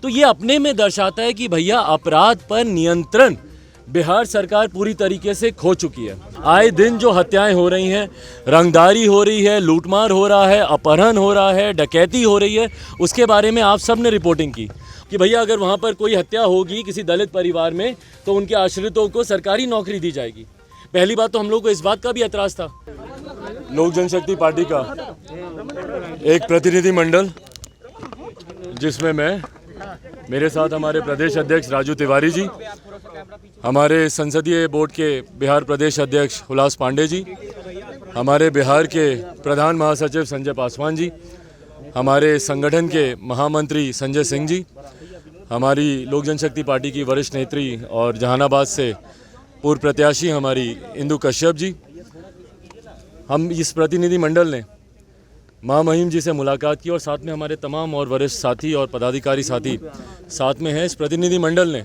तो ये अपने में दर्शाता है कि भैया अपराध पर नियंत्रण बिहार सरकार पूरी तरीके से खो चुकी है। आए दिन जो हत्याएं हो रही हैं, रंगदारी हो रही है, लूटमार हो रहा है, अपहरण हो रहा है, डकैती हो रही है, उसके बारे में आप सब ने रिपोर्टिंग की कि भैया अगर वहाँ पर कोई हत्या होगी किसी दलित परिवार में तो उनके आश्रितों को सरकारी नौकरी दी जाएगी। पहली बात तो हम लोग को इस बात का भी एतराज़ था। लोक जनशक्ति पार्टी का एक प्रतिनिधिमंडल जिसमें मैं, मेरे साथ हमारे प्रदेश अध्यक्ष राजू तिवारी जी, हमारे संसदीय बोर्ड के बिहार प्रदेश अध्यक्ष हुलास पांडे जी, हमारे बिहार के प्रधान महासचिव संजय पासवान जी, हमारे संगठन के महामंत्री संजय सिंह जी, हमारी लोक जनशक्ति पार्टी की वरिष्ठ नेत्री और जहानाबाद से पूर्व प्रत्याशी हमारी इंदु कश्यप जी, हम इस प्रतिनिधिमंडल ने माँ महिम जी से मुलाकात की और साथ में हमारे तमाम और वरिष्ठ साथी और पदाधिकारी साथी साथ में हैं। इस प्रतिनिधिमंडल ने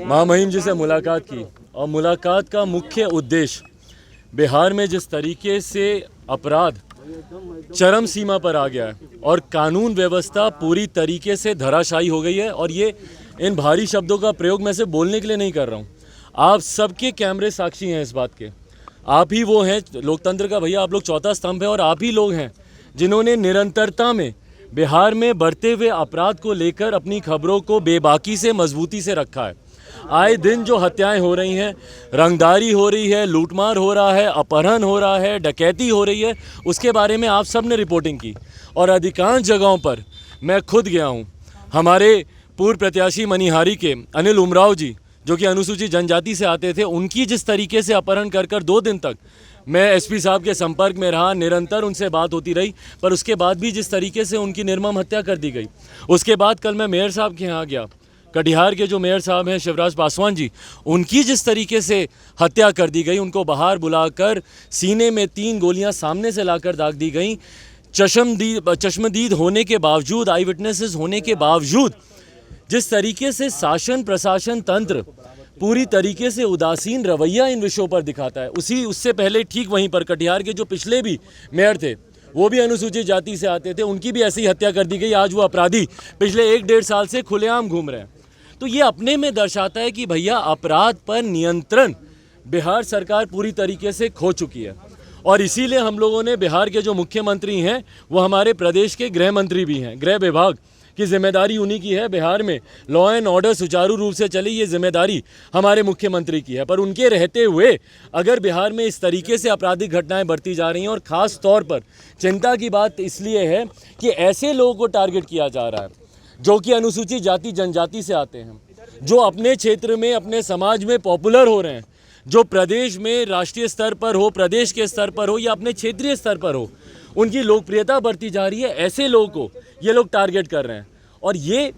माँ महिम जी से मुलाकात की और मुलाकात का मुख्य उद्देश्य बिहार में जिस तरीके से अपराध चरम सीमा पर आ गया है और कानून व्यवस्था पूरी तरीके से धराशायी हो गई है, और ये इन भारी शब्दों का प्रयोग मैं सिर्फ बोलने के लिए नहीं कर रहा हूँ, आप सबके कैमरे साक्षी हैं इस बात के। आप ही वो हैं लोकतंत्र का, भैया आप लोग चौथा स्तंभ है, और आप ही लोग हैं जिन्होंने निरंतरता में बिहार में बढ़ते हुए अपराध को लेकर अपनी खबरों को बेबाकी से मजबूती से रखा है। आए दिन जो हत्याएं हो रही हैं, रंगदारी हो रही है, लूटमार हो रहा है, अपहरण हो रहा है, डकैती हो रही है, उसके बारे में आप सब ने रिपोर्टिंग की और अधिकांश जगहों पर मैं खुद गया हूं। हमारे पूर्व प्रत्याशी मनिहारी के अनिल उमराव जी जो कि अनुसूचित जनजाति से आते थे, उनकी जिस तरीके से अपहरण कर 2 दिन तक मैं एसपी साहब के संपर्क में रहा, निरंतर उनसे बात होती रही, पर उसके बाद भी जिस तरीके से उनकी निर्मम हत्या कर दी गई। उसके बाद कल मैं मेयर साहब के यहाँ गया, कटिहार के जो मेयर साहब हैं शिवराज पासवान जी, उनकी जिस तरीके से हत्या कर दी गई, उनको बाहर बुलाकर सीने में 3 गोलियां सामने से लाकर दाग दी गई, चश्मदीद होने के बावजूद, आई विटनेसेस होने के बावजूद जिस तरीके से शासन प्रशासन तंत्र पूरी तरीके से उदासीन रवैया इन विषयों पर दिखाता है। उससे पहले ठीक वहीं पर कटिहार के जो पिछले भी मेयर थे, वो भी अनुसूचित जाति से आते थे, उनकी भी ऐसी हत्या कर दी गई। आज वो अपराधी पिछले 1-1.5 साल से खुलेआम घूम रहे हैं। तो ये अपने में दर्शाता है कि भैया अपराध पर नियंत्रण बिहार सरकार पूरी तरीके से खो चुकी है, और इसीलिए हम लोगों ने बिहार के जो मुख्यमंत्री हैं वो हमारे प्रदेश के गृह मंत्री भी हैं। गृह विभाग की जिम्मेदारी उन्हीं की है। बिहार में लॉ एंड ऑर्डर सुचारू रूप से चले, ये जिम्मेदारी हमारे मुख्यमंत्री की है। पर उनके रहते हुए अगर बिहार में इस तरीके से आपराधिक घटनाएं बढ़ती जा रही हैं, और ख़ास तौर पर चिंता की बात इसलिए है कि ऐसे लोगों को टारगेट किया जा रहा है जो कि अनुसूचित जाति जनजाति से आते हैं, जो अपने क्षेत्र में अपने समाज में पॉपुलर हो रहे हैं, जो प्रदेश में राष्ट्रीय स्तर पर हो, प्रदेश के स्तर पर हो या अपने क्षेत्रीय स्तर पर हो, उनकी लोकप्रियता बढ़ती जा रही है। ऐसे लोगों को ये लोग टारगेट कर रहे हैं, और ये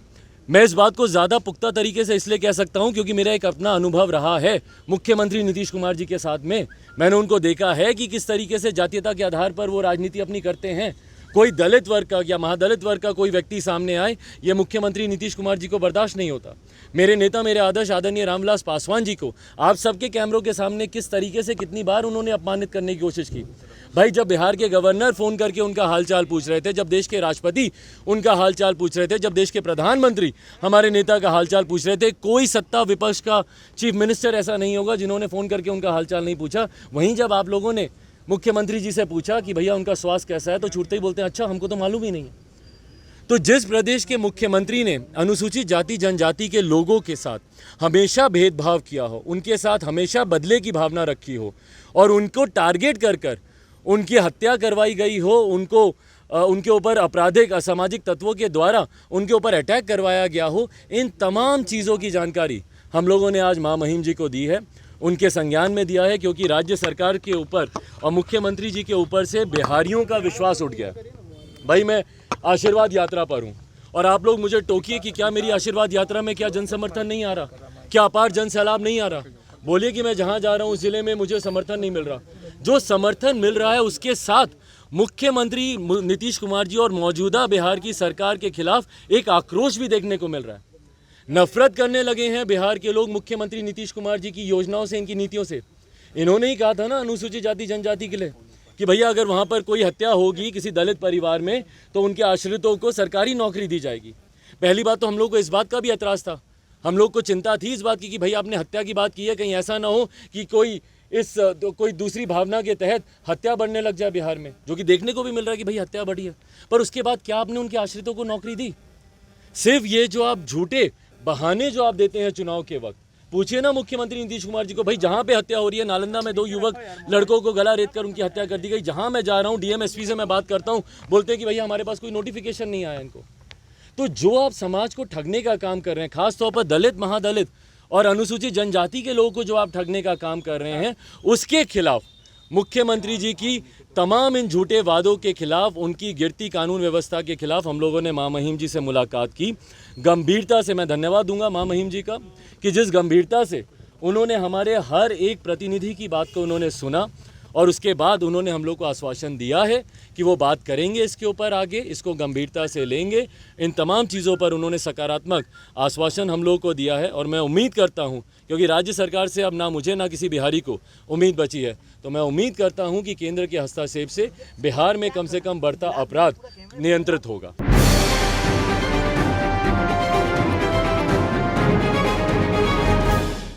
मैं इस बात को ज़्यादा पुख्ता तरीके से इसलिए कह सकता हूं क्योंकि मेरा एक अपना अनुभव रहा है मुख्यमंत्री नीतीश कुमार जी के साथ में। मैंने उनको देखा है कि किस तरीके से जातीयता के आधार पर वो राजनीति अपनी करते हैं। कोई दलित वर्ग का या महादलित वर्ग का कोई व्यक्ति सामने आए, ये मुख्यमंत्री नीतीश कुमार जी को बर्दाश्त नहीं होता। मेरे नेता, मेरे आदर्श आदरणीय रामविलास पासवान जी को आप सबके कैमरों के सामने किस तरीके से कितनी बार उन्होंने अपमानित करने की कोशिश की। भाई, जब बिहार के गवर्नर फ़ोन करके उनका हालचाल पूछ रहे थे, जब देश के राष्ट्रपति उनका हालचाल पूछ रहे थे, जब देश के प्रधानमंत्री हमारे नेता का हालचाल पूछ रहे थे, कोई सत्ता विपक्ष का चीफ मिनिस्टर ऐसा नहीं होगा जिन्होंने फ़ोन करके उनका हालचाल नहीं पूछा। वहीं जब आप लोगों ने मुख्यमंत्री जी से पूछा कि भैया उनका स्वास्थ्य कैसा है, तो छूटते ही बोलते हैं अच्छा हमको तो मालूम ही नहीं है। तो जिस प्रदेश के मुख्यमंत्री ने अनुसूचित जाति जनजाति के लोगों के साथ हमेशा भेदभाव किया हो, उनके साथ हमेशा बदले की भावना रखी हो, और उनको टारगेट कर उनकी हत्या करवाई गई हो, उनके ऊपर आपराधिक असामाजिक तत्वों के द्वारा उनके ऊपर अटैक करवाया गया हो, इन तमाम चीज़ों की जानकारी हम लोगों ने आज माँ महिम जी को दी है, उनके संज्ञान में दिया है, क्योंकि राज्य सरकार के ऊपर और मुख्यमंत्री जी के ऊपर से बिहारियों का विश्वास उठ गया। भाई, मैं आशीर्वाद यात्रा पर हूँ और आप लोग मुझे टोकिए कि क्या मेरी आशीर्वाद यात्रा में क्या जन समर्थन नहीं आ रहा, क्या अपार जन सैलाब नहीं आ रहा। बोलिए कि मैं जहाँ जा रहा हूँ उस ज़िले में मुझे समर्थन नहीं मिल रहा। जो समर्थन मिल रहा है उसके साथ मुख्यमंत्री नीतीश कुमार जी और मौजूदा बिहार की सरकार के खिलाफ एक आक्रोश भी देखने को मिल रहा है। नफरत करने लगे हैं बिहार के लोग मुख्यमंत्री नीतीश कुमार जी की योजनाओं से, इनकी नीतियों से। इन्होंने ही कहा था ना अनुसूचित जाति जनजाति के लिए कि भैया अगर वहाँ पर कोई हत्या होगी किसी दलित परिवार में तो उनके आश्रितों को सरकारी नौकरी दी जाएगी। पहली बात तो हम लोग को इस बात का भी एतराज़ था, हम लोग को चिंता थी इस बात की कि भाई आपने हत्या की बात की है, कहीं ऐसा ना हो कि कोई दूसरी भावना के तहत हत्या बढ़ने लग जाए बिहार में, जो कि देखने को भी मिल रहा है कि भाई हत्या बढ़ी है। पर उसके बाद क्या आपने उनके आश्रितों को नौकरी दी? सिर्फ ये जो आप झूठे बहाने जो आप देते हैं चुनाव के वक्त, पूछिए ना मुख्यमंत्री नीतीश कुमार जी को, भाई जहां पे हत्या हो रही है, नालंदा में 2 युवक लड़कों को गला रेत कर उनकी हत्या कर दी गई, जहां मैं जा रहा हूं डीएम एसपी से मैं बात करता हूं, बोलते हैं कि भैया हमारे पास कोई नोटिफिकेशन नहीं आया इनको। तो जो आप समाज को ठगने का काम कर रहे हैं, खासतौर पर दलित, महादलित और अनुसूचित जनजाति के लोगों को जो आप ठगने का काम कर रहे हैं, उसके खिलाफ मुख्यमंत्री जी की तमाम इन झूठे वादों के खिलाफ, उनकी गिरती कानून व्यवस्था के खिलाफ हम लोगों ने मां महिम जी से मुलाकात की। गंभीरता से मैं धन्यवाद दूंगा मां महिम जी का कि जिस गंभीरता से उन्होंने हमारे हर एक प्रतिनिधि की बात को उन्होंने सुना और उसके बाद उन्होंने हम लोग को आश्वासन दिया है कि वो बात करेंगे इसके ऊपर, आगे इसको गंभीरता से लेंगे। इन तमाम चीज़ों पर उन्होंने सकारात्मक आश्वासन हम लोग को दिया है और मैं उम्मीद करता हूं, क्योंकि राज्य सरकार से अब ना मुझे ना किसी बिहारी को उम्मीद बची है, तो मैं उम्मीद करता हूं कि केंद्र के हस्तक्षेप से बिहार में कम से कम बढ़ता अपराध नियंत्रित होगा।